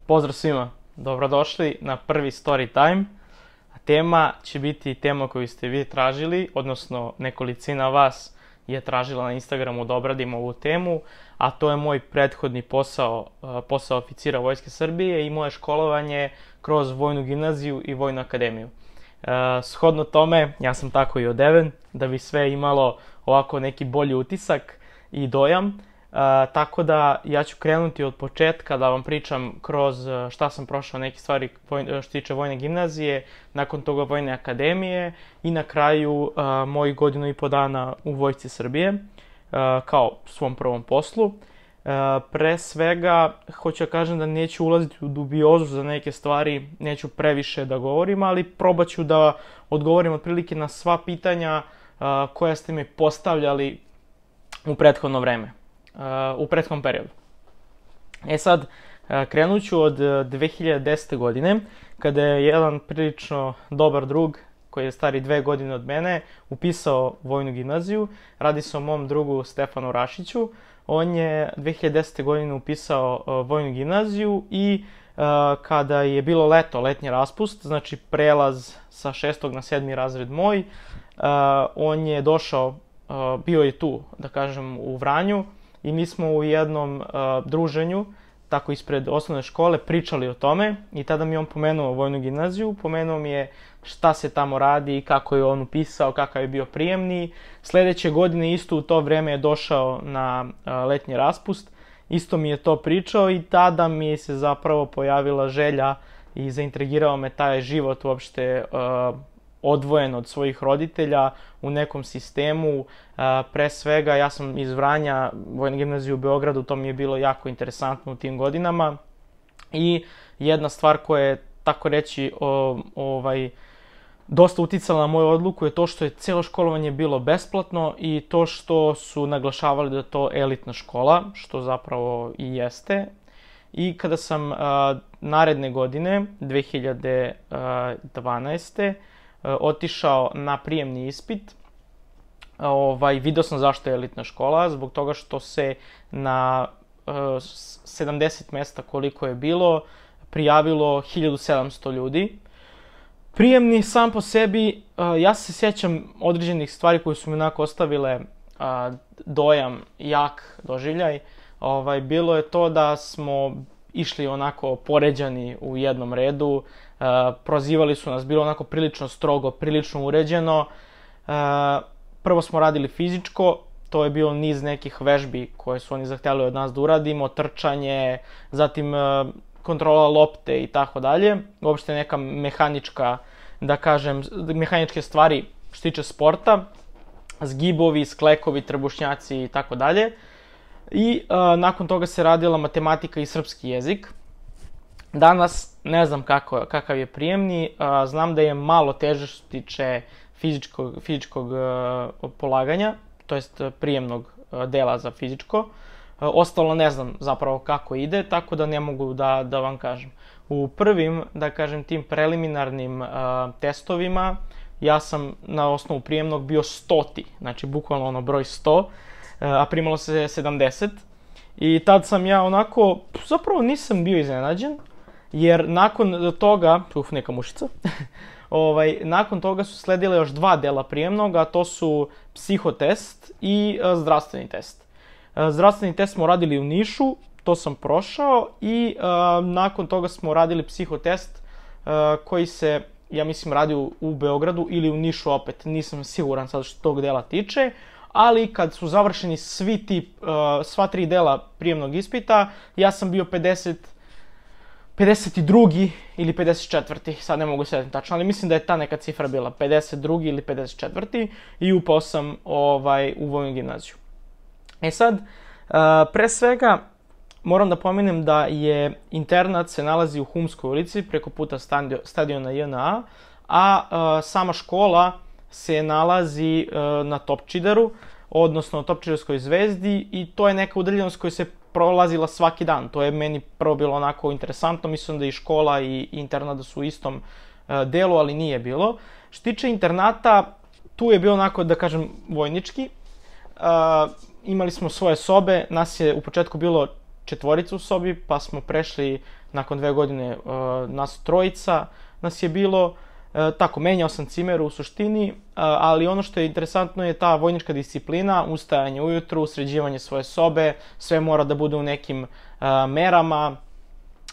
Pozdrav svima, dobrodošli na prvi Story Time. Tema će biti tema koju ste vi tražili, odnosno nekolicina vas je tražila na Instagramu da obradimo ovu temu, a to je moj prethodni posao oficira Vojske Srbije i moje školovanje kroz Vojnu gimnaziju i Vojnu akademiju. Shodno tome, ja sam tako i odeven, da bi sve imalo ovako neki bolji utisak i dojam. Tako da ja ću krenuti od početka da vam pričam kroz šta sam prošao neke stvari što se tiče Vojne gimnazije, nakon toga Vojne akademije i na kraju mojih 1,5 dana u Vojsci Srbije kao svom prvom poslu. Pre svega, hoću da kažem da neću ulaziti u dubiozu za neke stvari, neću previše da govorim, ali probat ću da odgovorim otprilike na sva pitanja koja ste mi postavljali u prethodno vreme. U prethodnom periodu. Sad, krenut ću od 2010. godine, kada je jedan prilično dobar drug, koji je stari 2 godine od mene, upisao Vojnu gimnaziju. Radi se o mom drugu Stefanu Rašiću. On je 2010. godine upisao Vojnu gimnaziju i kada je bilo leto, letnji raspust, znači prelaz sa 6. na 7. razred moj, on je došao, bio je tu, da kažem, u Vranju, i mi smo u jednom druženju, tako ispred osnovne škole, pričali o tome i tada mi je on pomenuo Vojnu gimnaziju, pomenuo mi je šta se tamo radi i kako je on upisao, kakav je bio prijemni. Sledeće godine isto u to vreme je došao na letnji raspust, isto mi je to pričao i tada mi se zapravo pojavila želja i zaintrigirao me taj život uopšte odvojen od svojih roditelja u nekom sistemu. Pre svega, ja sam iz Vranja, Vojna gimnazija u Beogradu, to mi je bilo jako interesantno u tim godinama. I jedna stvar koja je, tako reći, dosta uticala na moju odluku je to što je celo školovanje bilo besplatno i to što su naglašavali da je to elitna škola, što zapravo i jeste. I kada sam naredne godine, 2012. otišao na prijemni ispit, video sam zašto je elitna škola, zbog toga što se na 70 mesta koliko je bilo, prijavilo 1700 ljudi. Prijemni sam po sebi, ja se sjećam određenih stvari koje su mi onako ostavile dojam, jak doživljaj. Bilo je to da smo išli onako poređani u jednom redu, prozivali su nas, bilo onako prilično strogo, prilično uređeno. Prvo smo radili fizičko, to je bio niz nekih vežbi koje su oni zahtjeli od nas da uradimo, trčanje, zatim kontrola lopte i tako dalje. Uopšte neka mehanička, da kažem, mehaničke stvari što tiče sporta, zgibovi, sklekovi, trbušnjaci i tako dalje. I nakon toga se radila matematika i srpski jezik. Danas ne znam kakav je prijemni, znam da je malo teže što se tiče fizičkog polaganja, to jest prijemnog dela za fizičko. Ostalo ne znam zapravo kako ide, tako da ne mogu da vam kažem. U prvim, da kažem, tim preliminarnim testovima, ja sam na osnovu prijemnog bio 100. Znači bukvalno broj 100, a primalo se 70. I tad sam ja onako, zapravo nisam bio iznenađen, jer nakon toga, neka mušica, nakon toga su sledile još 2 dela prijemnog, a to su psihotest i zdravstveni test. Zdravstveni test smo radili u Nišu, to sam prošao i nakon toga smo radili psihotest koji se, ja mislim, radi u Beogradu ili u Nišu opet, nisam siguran sad što tog dela tiče, ali kad su završeni sva 3 dela prijemnog ispita, ja sam bio 52. ili 54. Sad ne mogu sjetiti tačno, ali mislim da je ta neka cifra bila 52. ili 54. i upao sam u Vojnu gimnaziju. Sad, pre svega, moram da pomenem da je internat se nalazi u Humskoj ulici, preko puta stadiona JNA, a sama škola se nalazi na Topčideru, odnosno na Topčiderskoj zvezdi, i to je neka udaljenost koja se prolazila svaki dan. To je meni prvo bilo onako interesantno, mislim da i škola i internat su u istom delu, ali nije bilo. Što tiče internata, tu je bio onako, da kažem, vojnički. Imali smo svoje sobe, nas je u početku bilo četvorica u sobi, pa smo prešli nakon 2 godine, nas trojica nas je bilo. Tako, menjao sam cimer u suštini, ali ono što je interesantno je ta vojnička disciplina, ustajanje ujutru, sređivanje svoje sobe, sve mora da bude u nekim merama,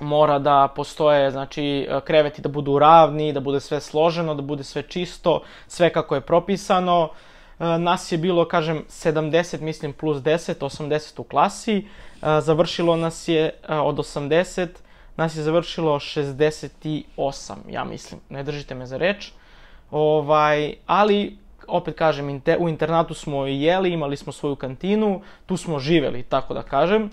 mora da postoje, znači, kreveti da budu ravni, da bude sve složeno, da bude sve čisto, sve kako je propisano. Nas je bilo, kažem, 70, mislim, plus 10, 80 u klasi. Završilo nas je od 80, nas je završilo 68, ja mislim, ne držite me za reč. Ali, opet kažem, u internatu smo jeli, imali smo svoju kantinu, tu smo živeli, tako da kažem.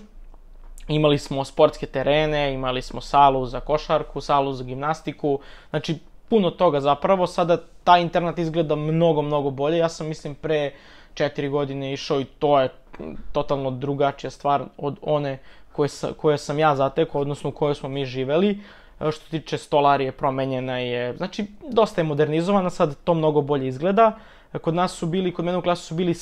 Imali smo sportske terene, imali smo salu za košarku, salu za gimnastiku, znači puno toga zapravo. Sada taj internat izgleda mnogo, mnogo bolje. Ja sam, mislim, pre 4 godine išao i to je totalno drugačija stvar od one koje sam ja zatekao, odnosno u kojoj smo mi živeli. Što tiče stolarije, promenjena je, znači dosta je modernizovana, sad to mnogo bolje izgleda. Kod mene u klasu su bili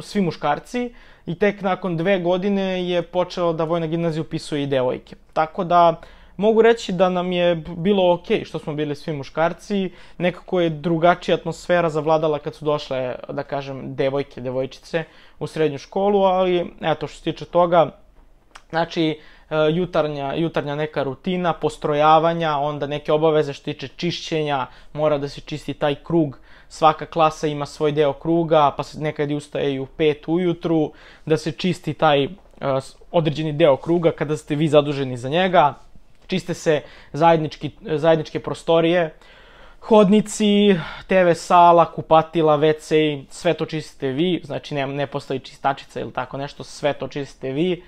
svi muškarci i tek nakon 2 godine je počelo da Vojna gimnazija upisuje i devojke. Tako da mogu reći da nam je bilo okej što smo bili svi muškarci, nekako je drugačija atmosfera zavladala kad su došle, da kažem, devojčice u srednju školu, ali eto, što se tiče toga, znači jutarnja neka rutina, postrojavanja, onda neke obaveze što tiče čišćenja, mora da se čisti taj krug, svaka klasa ima svoj deo kruga, pa se nekad ustaje i u 5 ujutru, da se čisti taj određeni deo kruga kada ste vi zaduženi za njega. Čiste se zajedničke prostorije, hodnici, TV sala, kupatila, WC, sve to čistite vi, znači ne postoji čistačica ili tako nešto, sve to čistite vi.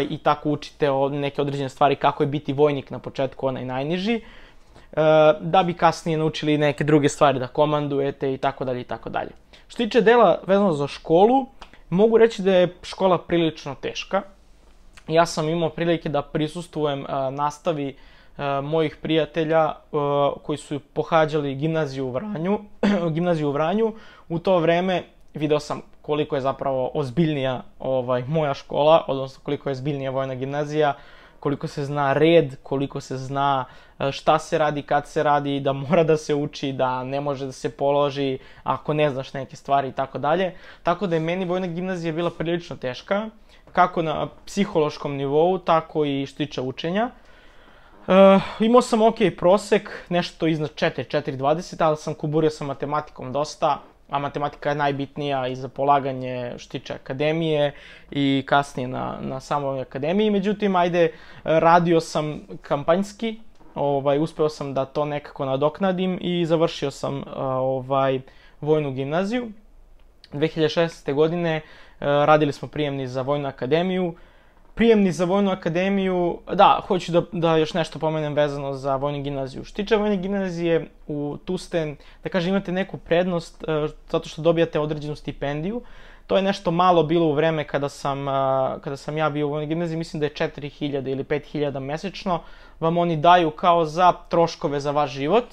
I tako učite neke određene stvari kako je biti vojnik na početku, onaj najniži, da bi kasnije naučili neke druge stvari da komandujete i tako dalje i tako dalje. Što tiče dela vezano za školu, mogu reći da je škola prilično teška. Ja sam imao prilike da prisustvujem nastavi mojih prijatelja koji su pohađali gimnaziju u Vranju. U to vreme video sam koliko je zapravo ozbiljnija moja škola, odnosno koliko je ozbiljnija Vojna gimnazija, koliko se zna red, koliko se zna šta se radi, kad se radi, da mora da se uči, da ne može da se položi ako ne znaš neke stvari i tako dalje. Tako da je meni Vojna gimnazija bila prilično teška, kako na psihološkom nivou, tako i što tiče učenja. Imao sam okej prosek, nešto iznad 4,20, ali sam kuburio sa matematikom dosta, a matematika je najbitnija i za polaganje što tiče akademije i kasnije na samoj akademiji. Međutim, radio sam kampanjski, uspeo sam da to nekako nadoknadim i završio sam Vojnu gimnaziju. 2016. godine radili smo prijemni za Vojnu akademiju. Da, hoću da još nešto pomenem vezano za Vojnu gimnaziju. Što tiče Vojne gimnazije, tu ste, da kažem, imate neku prednost zato što dobijate određenu stipendiju. To je nešto malo bilo u vreme kada sam ja bio u Vojnoj gimnaziji, mislim da je 4.000 ili 5.000 mesečno, vam oni daju kao za troškove za vaš život.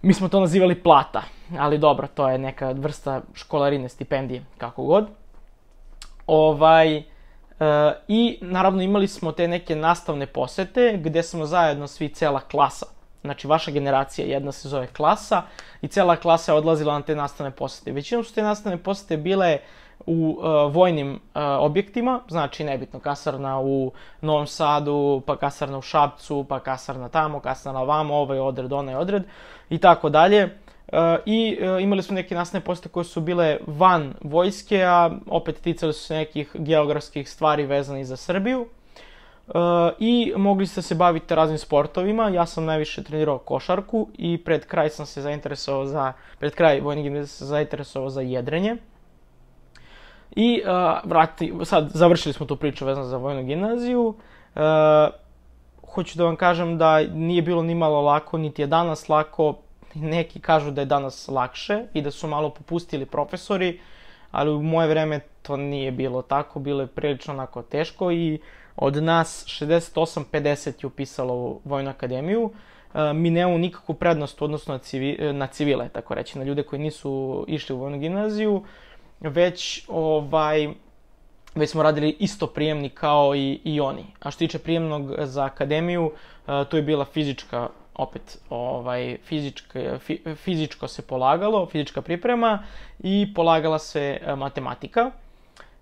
Mi smo to nazivali plata, ali dobro, to je neka vrsta školarine, stipendije, kako god. I naravno imali smo te neke nastavne posete gde smo zajedno svi, cela klasa, znači vaša generacija jedna se zove klasa i cela klasa je odlazila na te nastavne posete. Većinom su te nastavne posete bile u vojnim objektima, znači nebitno, kasarna u Novom Sadu, pa kasarna u Šapcu, pa kasarna tamo, kasarna vamo, ovaj odred, onaj odred i tako dalje. I imali smo neke nastavne posete koje su bile van vojske, a opet ticali su se nekih geografskih stvari vezanih za Srbiju. I mogli ste se baviti raznim sportovima. Ja sam najviše trenirao košarku i pred kraj Vojne gimnazije sam se zainteresovao za jedrenje. I sad završili smo tu priču vezano za Vojnu gimnaziju. Hoću da vam kažem da nije bilo ni malo lako, niti je danas lako. Neki kažu da je danas lakše i da su malo popustili profesori, ali u moje vreme to nije bilo tako, bilo je prilično onako teško i od nas 68-50 je upisalo u Vojnu akademiju. Mi nemamo nikakvu prednost u odnosu na civile, tako reći, na ljude koji nisu išli u Vojnu gimnaziju, već već smo radili isto prijemni kao i oni. A što tiče prijemnog za akademiju, to je bila fizička, opet, fizičko se polagalo, fizička priprema i polagala se matematika.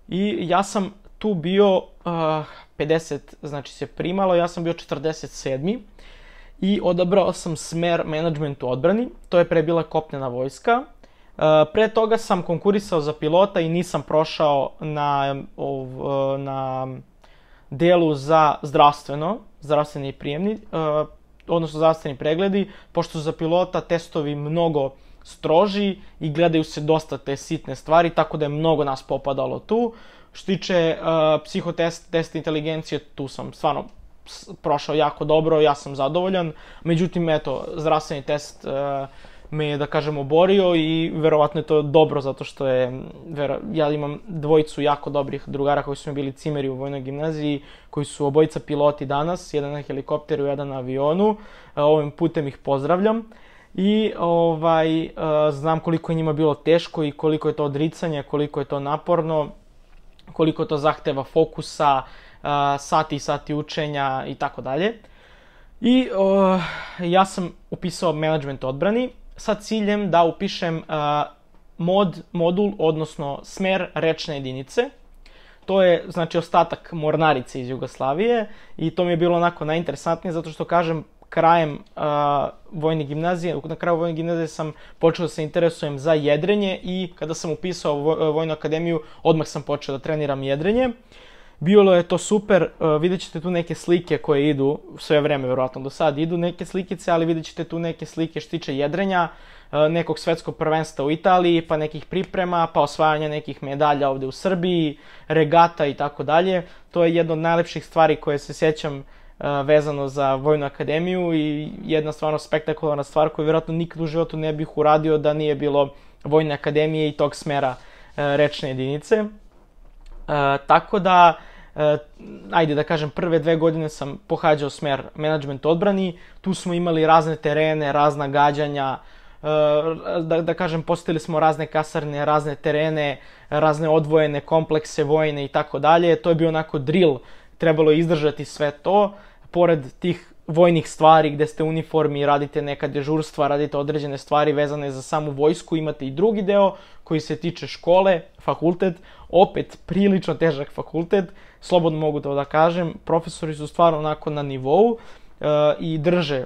I ja sam tu bio 50, znači se primalo, ja sam bio 47. I odabrao sam smer menadžment u odbrani, to je pre bila kopnena vojska. Pre toga sam konkurisao za pilota i nisam prošao na delu za zdravstveni prijemni, odnosno zdravstveni pregledi, pošto su za pilota testovi mnogo stroži i gledaju se dosta te sitne stvari, tako da je mnogo nas popadalo tu. Što tiče test inteligencije, tu sam stvarno prošao jako dobro, ja sam zadovoljan. Međutim, eto, zdravstveni test me je, da kažem, oborio i verovatno je to dobro zato što ja imam dvojicu jako dobrih drugara koji su mi bili cimeri u vojnoj gimnaziji, koji su obojica piloti danas, jedan na helikopteru, jedan na avionu. Ovim putem ih pozdravljam. I znam koliko je njima bilo teško i koliko je to odricanje, koliko je to naporno, koliko to zahteva fokusa, sati i sati učenja i tako dalje. I ja sam upisao menadžment odbrani sa ciljem da upišem modul, odnosno smer rečne jedinice. To je, znači, ostatak mornarice iz Jugoslavije i to mi je bilo onako najinteresantnije zato što, kažem, krajem vojne gimnazije, na kraju vojne gimnazije sam počeo da se interesujem za jedrenje i kada sam upisao vojnu akademiju, odmah sam počeo da treniram jedrenje. Bilo je to super, vidjet ćete tu neke slike koje idu, sve vreme verovatno do sad idu neke slikice, ali vidjet ćete tu neke slike što tiče jedrenja, nekog svetskog prvenstva u Italiji, pa nekih priprema, pa osvajanja nekih medalja ovde u Srbiji, regata i tako dalje. To je jedna od najlepših stvari koje se sjećam vezano za vojnu akademiju i jedna stvarno spektakularna stvar koju vjerojatno nikad u životu ne bih uradio da nije bilo vojne akademije i tog smera rečne jedinice. Tako da, ajde da kažem, prve 2 godine sam pohađao smer menadžment odbrani, tu smo imali razne terene, razna gađanja, da kažem, posetili smo razne kasarne, razne terene, razne odvojene komplekse vojne i tako dalje. To je bio onako drill, trebalo je izdržati sve to. Pored tih vojnih stvari gde ste u uniformi, radite neka dežurstva, radite određene stvari vezane za samu vojsku, imate i drugi deo koji se tiče škole, fakultet, opet prilično težak fakultet, slobodno mogu to da kažem, profesori su stvarno onako na nivou i drže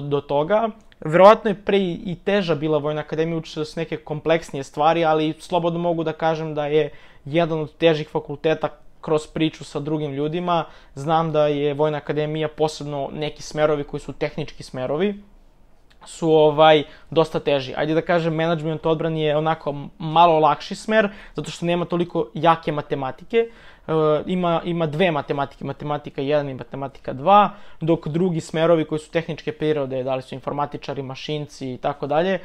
do toga. Verovatno je pre i teža bila vojna akademija, učili su neke kompleksnije stvari, ali slobodno mogu da kažem da je jedan od težih fakulteta kroz priču sa drugim ljudima. Znam da je vojna akademija, posebno neki smerovi koji su tehnički smerovi, su dosta teži. Ajde da kažem, menadžment odbrani je onako malo lakši smer, zato što nema toliko jake matematike. Ima 2 matematike, matematika 1 i matematika 2, dok drugi smerovi koji su tehničke prirode, da li su informatičari, mašinci i tako dalje,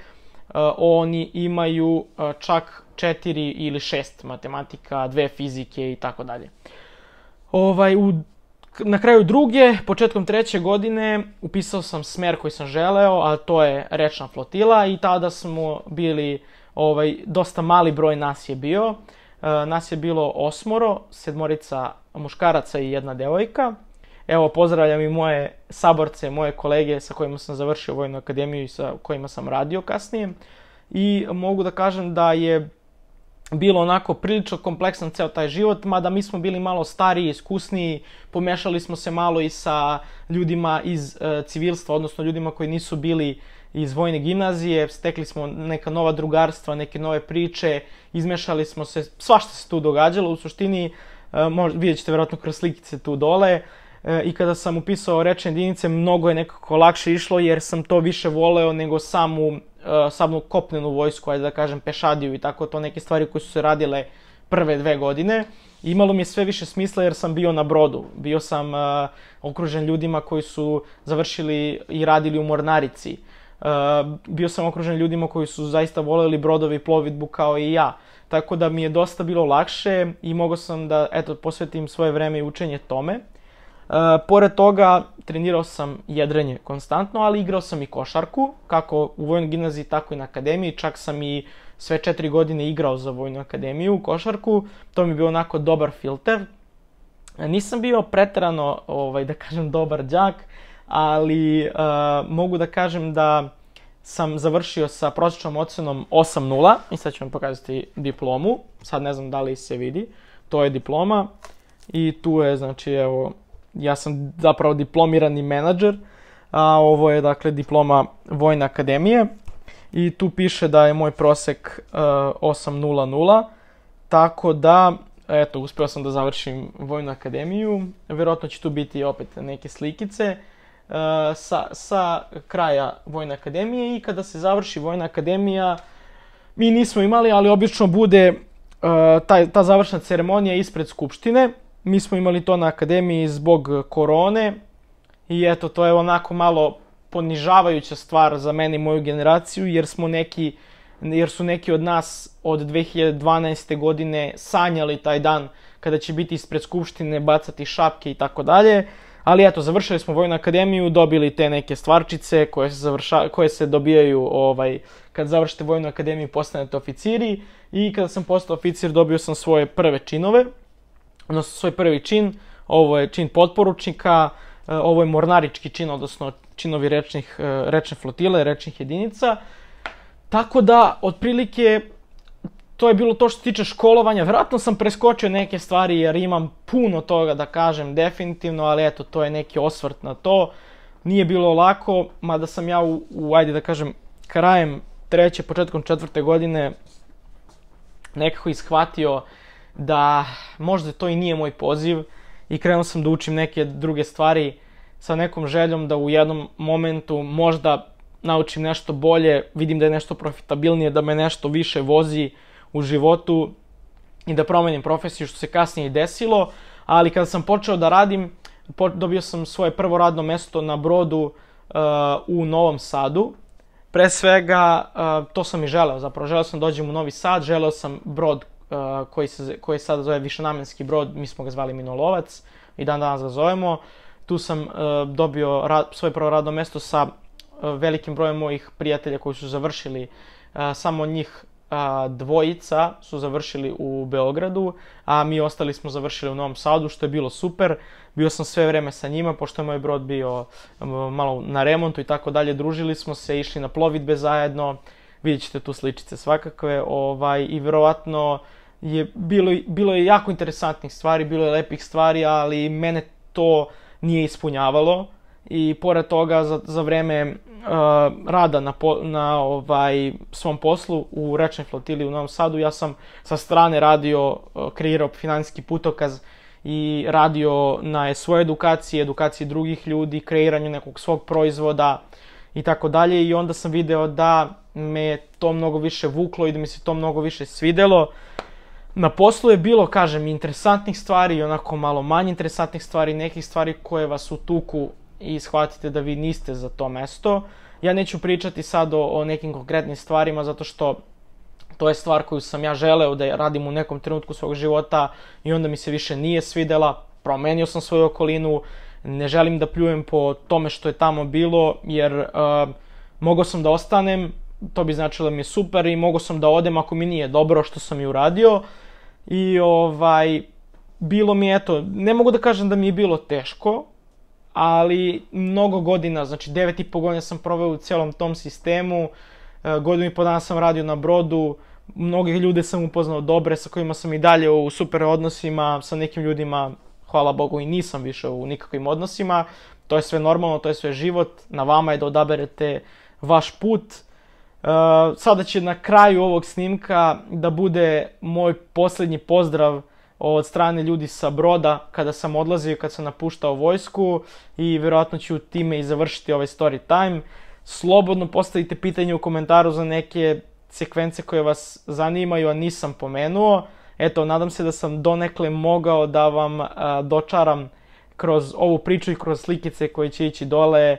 oni imaju čak 4 ili 6 matematika, 2 fizike i tako dalje. Na kraju druge, početkom 3. godine, upisao sam smer koji sam želeo, a to je rečna flotila i tada smo bili, dosta mali broj nas je bio. Nas je bilo 8, 7 muškaraca i 1 devojka. Evo, pozdravljam i moje saborce, moje kolege sa kojima sam završio vojnu akademiju i sa kojima sam radio kasnije. I mogu da kažem da je bilo onako prilično kompleksan ceo taj život, mada mi smo bili malo stariji, iskusniji, pomešali smo se malo i sa ljudima iz civilstva, odnosno ljudima koji nisu bili iz vojne gimnazije, stekli smo neka nova drugarstva, neke nove priče, izmešali smo se, svašta se tu događalo, u suštini vidjet ćete verovatno kroz slikice tu dole. I kada sam upisao rečne jedinice, mnogo je nekako lakše išlo jer sam to više voleo nego samu kopnenu vojsku, ajde da kažem pešadiju i tako to, neke stvari koje su se radile prve 2 godine. Imalo mi je sve više smisla jer sam bio na brodu. Bio sam okružen ljudima koji su završili i radili u mornarici. Bio sam okružen ljudima koji su zaista voleli brodovi i plovidbu kao i ja. Tako da mi je dosta bilo lakše i mogao sam da posvetim svoje vreme i učenje tome. Pored toga, trenirao sam jedrenje konstantno, ali igrao sam i košarku, kako u vojnoj gimnaziji, tako i na akademiji. Čak sam i sve 4 godine igrao za vojnu akademiju košarku. To mi je bio onako dobar filter. Nisam bio preterano, da kažem, dobar đak, ali mogu da kažem da sam završio sa prosječnom ocenom 8.0 i sad ću vam pokazati diplomu. Sad ne znam da li se vidi. To je diploma i tu je, znači, evo, ja sam zapravo diplomirani menadžer, a ovo je, dakle, diploma Vojne akademije i tu piše da je moj prosek 8.00, tako da, eto, uspeo sam da završim Vojnu akademiju. Vjerojatno će tu biti opet neke slikice sa kraja Vojne akademije i kada se završi Vojna akademija, mi nismo imali, ali obično bude ta završna ceremonija ispred Skupštine. Mi smo imali to na akademiji zbog korone i eto, to je onako malo ponižavajuća stvar za mene i moju generaciju, jer su neki od nas od 2012. godine sanjali taj dan kada će biti ispred Skupštine, bacati šapke i tako dalje. Ali eto, završili smo Vojnu akademiju, dobili te neke stvarčice koje se dobijaju kad završite Vojnu akademiju i postanete oficiri. I kada sam postao oficir dobio sam svoje prve činove, odnosno svoj prvi čin. Ovo je čin potporučnika, ovo je mornarički čin, odnosno činovi rečne flotile, rečnih jedinica. Tako da, otprilike, to je bilo to što se tiče školovanja. Vjerojatno sam preskočio neke stvari jer imam puno toga da kažem definitivno, ali eto, to je neki osvrt na to. Nije bilo lako, mada sam ja ajde da kažem, krajem 3. početkom 4. godine nekako ishvatio da možda to i nije moj poziv i krenuo sam da učim neke druge stvari sa nekom željom da u jednom momentu možda naučim nešto bolje, vidim da je nešto profitabilnije, da me nešto više vozi u životu i da promenim profesiju, što se kasnije i desilo. Ali kada sam počeo da radim, dobio sam svoje prvo radno mesto na brodu u Novom Sadu. Pre svega, to sam i želeo, zapravo želeo sam da dođem u Novi Sad, želeo sam brod koji se sada zove višenamenski brod, mi smo ga zvali Minolovac i dan danas ga zovemo. Tu sam dobio svoje prvo radno mesto sa velikim brojem mojih prijatelja koji su završili, samo njih dvojica su završili u Beogradu, a mi ostali smo završili u Novom Sadu, što je bilo super. Bio sam sve vreme sa njima, pošto je moj brod bio malo na remontu i tako dalje. Družili smo se, išli na plovidbe zajedno, vidjet ćete tu sličice svakakve, i vjerovatno bilo je jako interesantnih stvari, bilo je lepih stvari, ali mene to nije ispunjavalo. I pored toga, za vreme rada na svom poslu u rečnoj flotili u Novom Sadu, ja sam sa strane kreirao finansijski putokaz i radio na svojoj edukaciji drugih ljudi, kreiranju nekog svog proizvoda i tako dalje. I onda sam video da me to mnogo više vuklo i da mi se to mnogo više svidelo. Na poslu je bilo, kažem, interesantnih stvari i onako malo manje interesantnih stvari, nekih stvari koje vas utuku i shvatite da vi niste za to mesto. Ja neću pričati sad o nekim konkretnim stvarima, zato što to je stvar koju sam ja želeo da radim u nekom trenutku svog života i onda mi se više nije svidela. Promenio sam svoju okolinu, ne želim da pljujem po tome što je tamo bilo, jer mogao sam da ostanem, to bi značilo da mi je super, i mogao sam da odem ako mi nije dobro što sam i uradio. I bilo mi, eto, ne mogu da kažem da mi je bilo teško, ali mnogo godina, znači 9,5 godina sam proveo u cijelom tom sistemu, 1,5 godina dana sam radio na brodu, mnogih ljude sam upoznao dobre, sa kojima sam i dalje u super odnosima, sa nekim ljudima, hvala Bogu, i nisam više u nikakvim odnosima. To je sve normalno, to je sve život, na vama je da odaberete vaš put. Sada će na kraju ovog snimka da bude moj posljednji pozdrav od strane ljudi sa broda kada sam odlazio, kad sam napuštao vojsku, i vjerojatno ću time i završiti ovaj story time. Slobodno postavite pitanje u komentaru za neke sekvence koje vas zanimaju, a nisam pomenuo. Eto, nadam se da sam donekle mogao da vam dočaram kroz ovu priču i kroz slikice koje će ići dole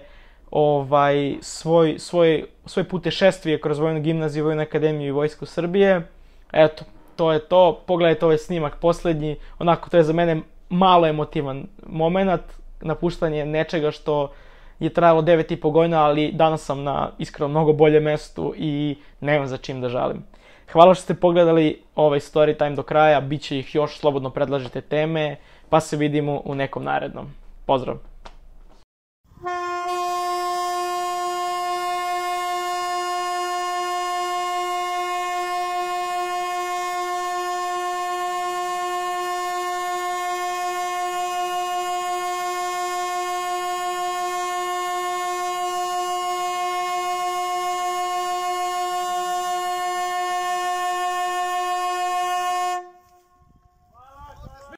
svoje putešestvije kroz Vojnu gimnaziju, Vojnu akademiju i Vojsku Srbije. Eto, to je to. Pogledajte ovaj snimak posljednji. Onako, to je za mene malo emotivan moment. napuštanje nečega što je trajalo 9,5 godina, ali danas sam na iskreno mnogo boljem mestu i nemam za čim da žalim. Hvala što ste pogledali ovaj story time do kraja, bit će ih još, slobodno predlažite teme, pa se vidimo u nekom narednom. Pozdrav!